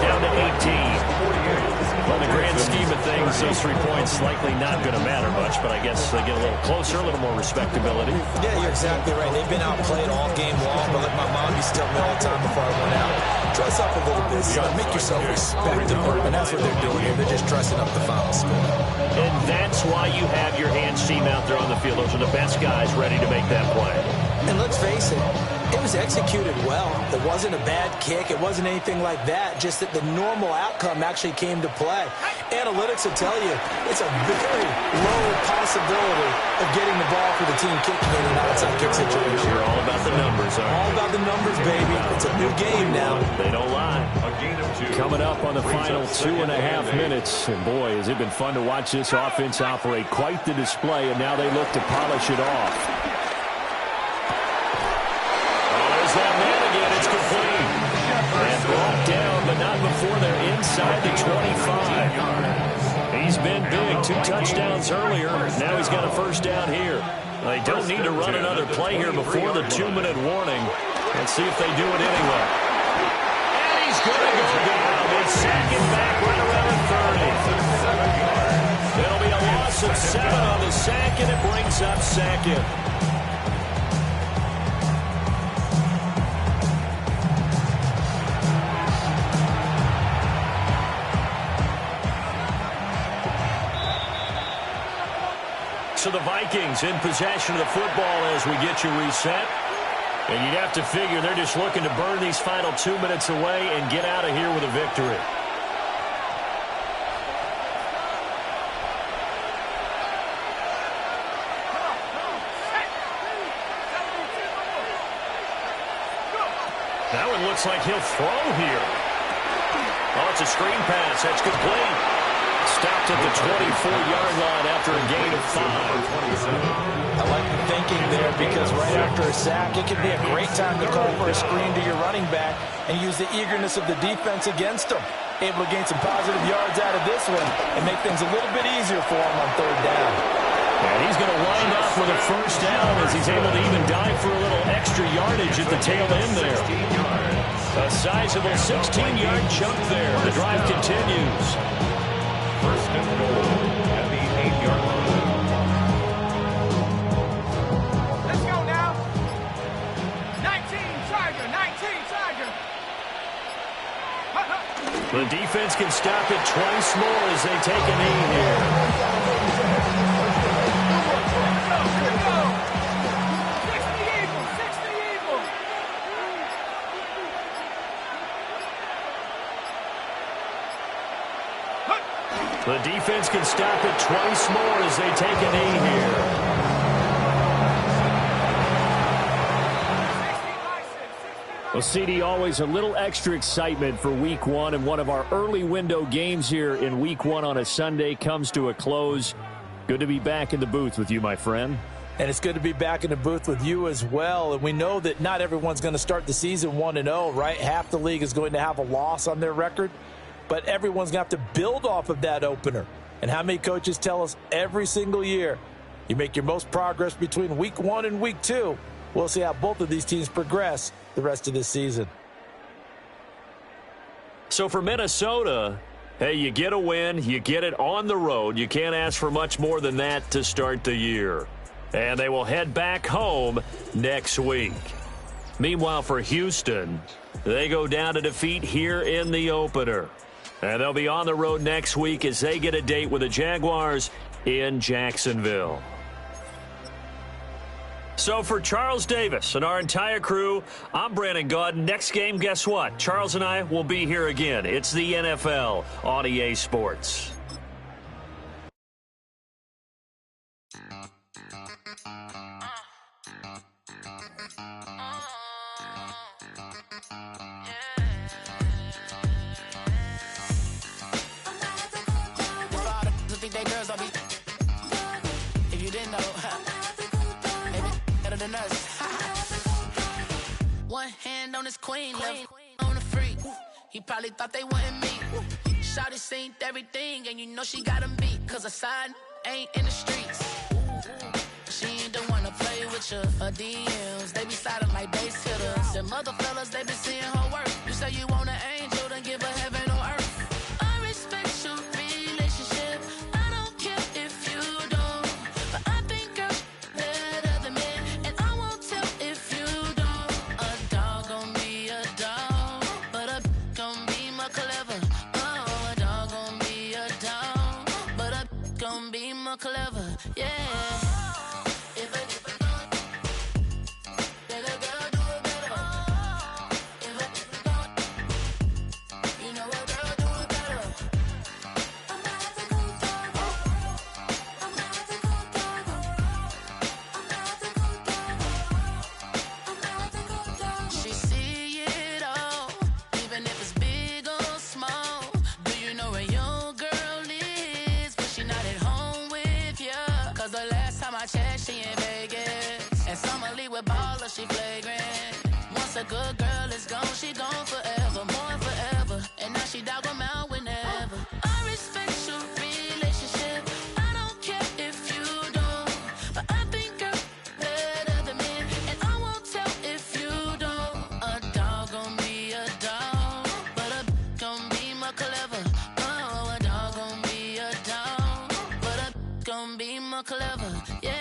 Speaker 2: down to 18. On the grand scheme of things, those 3 points likely not going to matter much, but I guess they get a little closer, a little more respectability.
Speaker 7: Yeah, you're exactly right. They've been outplayed all game long, but like my mom used to tell me all the time before I went out, dress up a little bit, son. Make yourself respectable. And that's what they're doing here. They're just dressing up the final score.
Speaker 2: And that's why you have your hands team out there on the field. Those are the best guys ready to make that play.
Speaker 7: And let's face it, it was executed well. It wasn't a bad kick. It wasn't anything like that. Just that the normal outcome actually came to play. Analytics will tell you it's a very low possibility of getting the ball for the team kicking in an outside kick situation.
Speaker 2: You're all about the numbers, aren't you?
Speaker 7: All about the numbers, baby. It's a new game now.
Speaker 2: They don't lie. Coming up on the final 2.5 minutes. And boy, has it been fun to watch this offense operate. Quite the display, and now they look to polish it off. That man again, it's complete. And brought down, but not before they're inside the 25. He's been big. 2 touchdowns earlier. Now he's got a first down here. They don't need to run another play here before the 2-minute warning. Let's see if they do it anyway. And he's going to go down. They sack him back right around the 30. It'll be a loss of 7 on the sack, and it brings up Sackett. So the Vikings in possession of the football as we get you reset. And you'd have to figure they're just looking to burn these final 2 minutes away and get out of here with a victory. That one looks like he'll throw here. Oh, it's a screen pass. That's complete. Stopped at the 24-yard line after a gain of 5.
Speaker 7: I like the thinking there because right after a sack, it can be a great time to call for a screen to your running back and use the eagerness of the defense against him. Able to gain some positive yards out of this one and make things a little bit easier for him on 3rd down.
Speaker 2: And he's going to wind up with a first down as he's able to even dive for a little extra yardage at the tail end there. A sizable 16-yard jump there. The drive continues.
Speaker 3: First and goal at the 8-yard line.
Speaker 5: Let's go now. 19 Tiger, 19 Tiger.
Speaker 2: The defense can stop it twice more as they take a knee here.
Speaker 5: 60 Eagles, 60 Eagles.
Speaker 2: The defense can stop it twice more as they take a knee here. Well, CD, always a little extra excitement for Week 1, and one of our early window games here in Week 1 on a Sunday comes to a close. Good to be back in the booth with you, my friend.
Speaker 7: And it's good to be back in the booth with you as well. And we know that not everyone's going to start the season 1-0, right? Half the league is going to have a loss on their record. But everyone's going to have to build off of that opener. And how many coaches tell us every single year, you make your most progress between Week 1 and Week 2. We'll see how both of these teams progress the rest of this season.
Speaker 2: So for Minnesota, hey, you get a win, you get it on the road. You can't ask for much more than that to start the year. And they will head back home next week. Meanwhile, for Houston, they go down to defeat here in the opener. And they'll be on the road next week as they get a date with the Jaguars in Jacksonville. So for Charles Davis and our entire crew, I'm Brandon Gaudin. Next game, guess what? Charles and I will be here again. It's the NFL on EA Sports.
Speaker 9: If you didn't know, maybe better than us. One hand on his queen, left on the freak. He probably thought they wanted me. Shawty seen everything, and you know she got him beat. Cause her side ain't in the streets. She ain't the one to play with you. Her DMs, they be sliding like base hitters. Them other fellas, they be seeing her work. You say you want an angel, then give her heaven on earth. I respect your relationship. I don't care if you don't. But I think girls better than men. And I won't tell if you don't. A dog gon' be a dog. But a gon' be more clever. Oh, a dog gon' be a dog. But a gon' be more clever. Yeah. She flagrant. Once a good girl is gone, she gone forever, more forever. And now she dog 'em out whenever. I respect your relationship. I don't care if you don't. But I think girls better than men. And I won't tell if you don't. A dog gon' be a dog. But a gon' be more clever. Oh, a dog gon' be a dog. But a gon' be more clever. Yeah.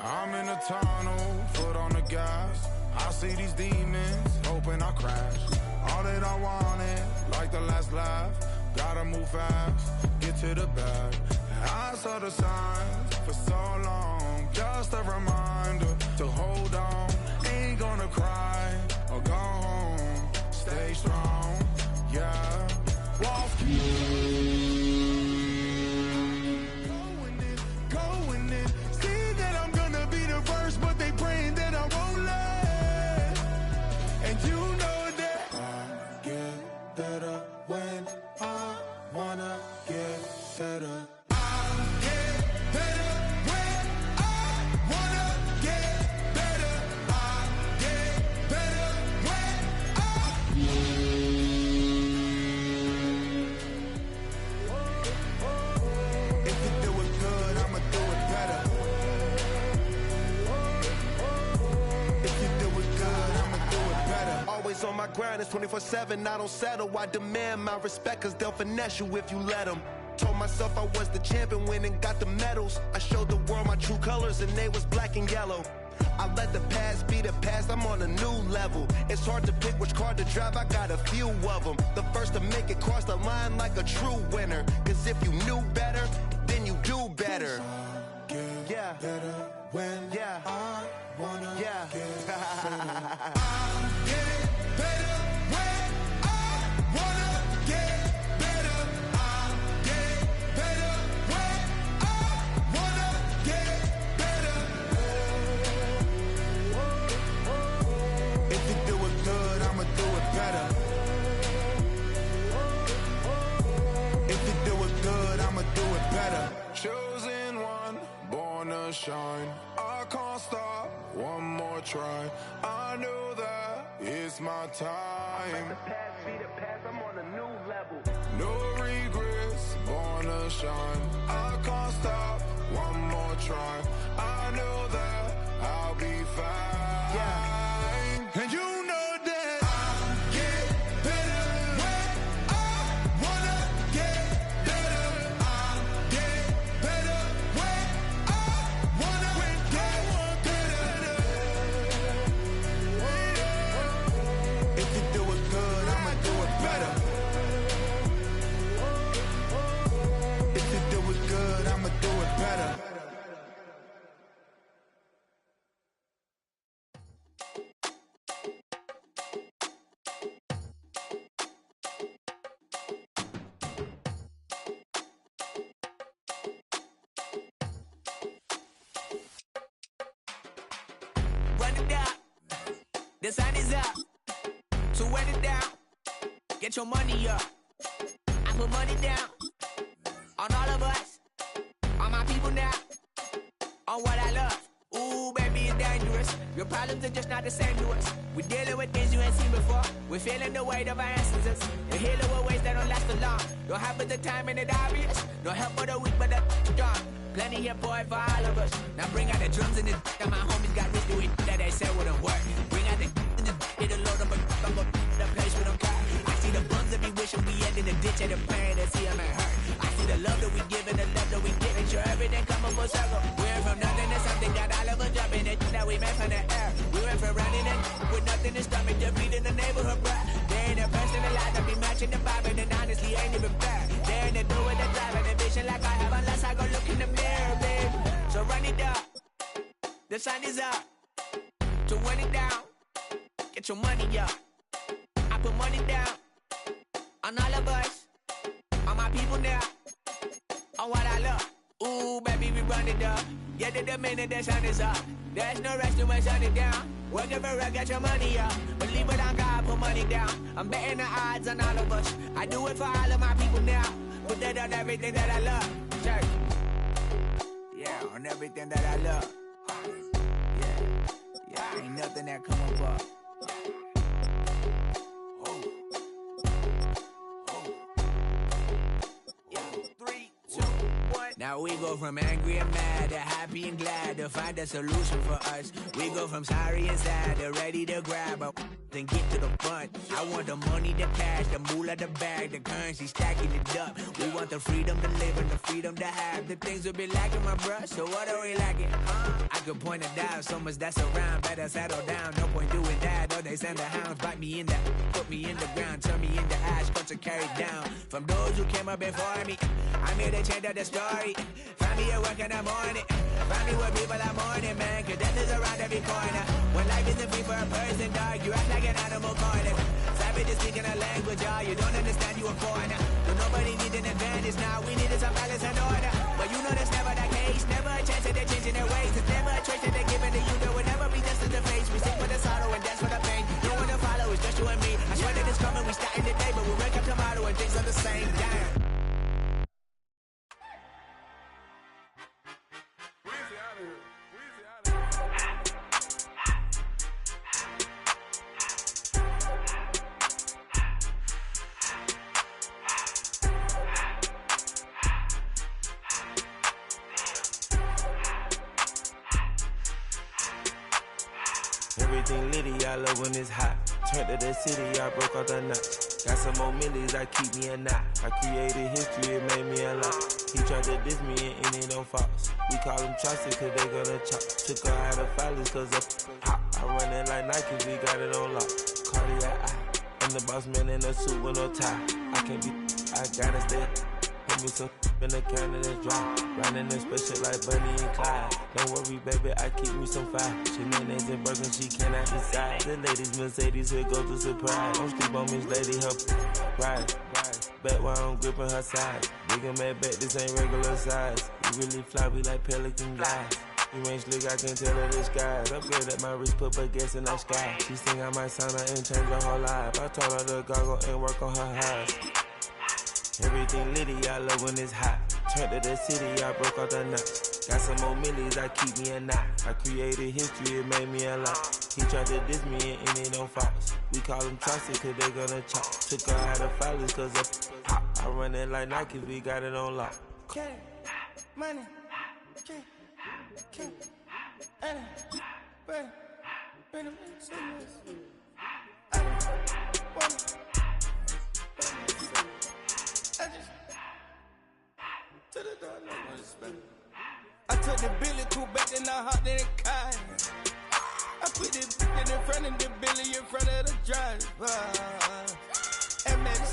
Speaker 10: I'm in a tunnel, foot on the gas. I see these demons, hoping I crash. All that I wanted, like the last laugh. Gotta move fast, get to the bag. I saw the signs for so long. Just a reminder to hold on. Ain't gonna cry or go home. Stay strong, yeah. Walk but they praying that I won't let. And you know that I get better when I wanna get better. I get better when I wanna get better. I get better when if you do it good, I'ma do it better. Always on my grind, it's 24/7, I don't settle. I demand my respect, cause they'll finesse you if you let them. Told myself I was the champion, went and got the medals. I showed the world my true colors and they was black and yellow. I let the past be the past, I'm on a new level. It's hard to pick which car to drive, I got a few of them. The first to make it cross the line like a true winner. Cause if you knew better, then you do better. Yeah, better when I wanna get better. Better when I wanna get better. I get better when I wanna get better. If you do it good, I'ma do it better. If you do it good, I'ma do it better. Chosen one, born to shine. I can't stop
Speaker 11: one more try. I know that it's my time.
Speaker 10: The past be the past, I'm on a new level.
Speaker 11: No regrets, born to shine. I can't stop, one more try. I know that I'll be fine.
Speaker 10: Yeah.
Speaker 11: And you know that I get better when I wanna get better. I get better when I wanna get better.
Speaker 10: If you do it good, I'ma do it better. If you do it good, I'ma do it better.
Speaker 9: Run it down. The sun is up. So run it down. Get your money up. I put money down on all of us, on my people now, on what I love. Ooh, baby, it's dangerous. Your problems are just not the same to us. We're dealing with things you ain't seen before. We're feeling the weight of our ancestors. We're healing with ways that don't last so long. Don't have the time and it's obvious. No help for the weak, but the strong. Plenty here for it for all of us. Now bring out the drums and the and my homies got rich doing that they said wouldn't work. Bring out the and the it'll load up a I'm gonna the place with them car. I see the bums that be wishing we end in the ditch and the pain that see them ain't hurt. I see the love that we give and the love that we get. Sure everything coming full circle. We're from nothing to something, got all of us jumping it that we made from the air. We went from running in with nothing to stomach, just beating the neighborhood, bruh. They ain't the person alive that be matching the vibe, and honestly ain't even fair. They ain't the do with the drive and the vision like I have unless I go look in the mirror, babe. So run it up, the sun is up. So run it down, get your money up. I put money down on all of us, on my people now, on what I love. Ooh, baby, we run it up. Yeah, the minute the sun is up. There's no rest to when sun it down. Working for it, get your money up. Believe it on God, put money down. I'm betting the odds on all of us. I do it for all of my people now. Put that on everything that I love. Church. Yeah, on everything that I love. Yeah, ain't nothing that come up. Now we go from angry and mad to happy and glad to find a solution for us. We go from sorry and sad to ready to grab up then get to the front. I want the money, the cash, the moolah, the bag, the currency, stacking it up. We want the freedom to live and the freedom to have. The things will be lacking, my bruh, so what are we lacking? I could point it out, so much that's around. Better settle down, no point doing that. Or they send the hounds, bite me in the, put me in the ground, turn me into ash, cut to carry down. From those who came up before me, I'm here to change up the story. Find me at work in the morning, find me where people are mourning, man, cause death is around every corner. When life isn't free for a person, dog, you act like an animal corner. Savages speaking a language, y'all, you don't understand, you a foreigner. So nobody needs an advantage now, we need is some balance and order. But you know that's never the case, never a chance that they're changing their ways. It's never a choice that they're giving to you, there will never be just in the face. We stick with the sorrow and dance for the pain. No one to follow, it's just you and me. I swear that it's coming, we starting today, but we wake up tomorrow and things are the same. Damn.
Speaker 12: Everything litty, I love when it's hot. Turned to the city, I broke out the knot. Got some more millies, I keep me a knot. I created history, it made me a lot. He tried to diss me and it don't false. We call them chopsticks cause they gonna chop. Took her out of filers cause of hot. I run it like Nike, we got it on lock. Cardiac eye, I'm the boss man in a suit with no tie. I can't be, I gotta stay. Put me some in the counter that's dry. Riding in special like Bunny and Clyde. Don't worry, baby, I keep me some fire. Shenanigans and burgers, she cannot decide. The ladies, Mercedes, here go to surprise. Don't sleep on Miss Lady, her ride. Bet while I'm gripping her side. Big and mad bet, this ain't regular size. We really fly, we like pelican glide. You ain't slick, I can tell her the skies. Upgrade at my wrist, put baguettes in the sky. She think I might sign her and change her whole life. I told her to goggle and work on her highs. Everything litty, I love when it's hot. Turned to the city, I broke out the knot. Got some more millies, I keep me a knot. I created history, it made me a lot. He tried to diss me and it don't Fox. We call them Chaucer cause they gonna chop. Took her out of filers cause of pop. I run it like Nike, we got it on lock.
Speaker 13: Money, money, I took the Billy cool back and I hopped in the car. I put the in front of the Billy in front of the driver. And man,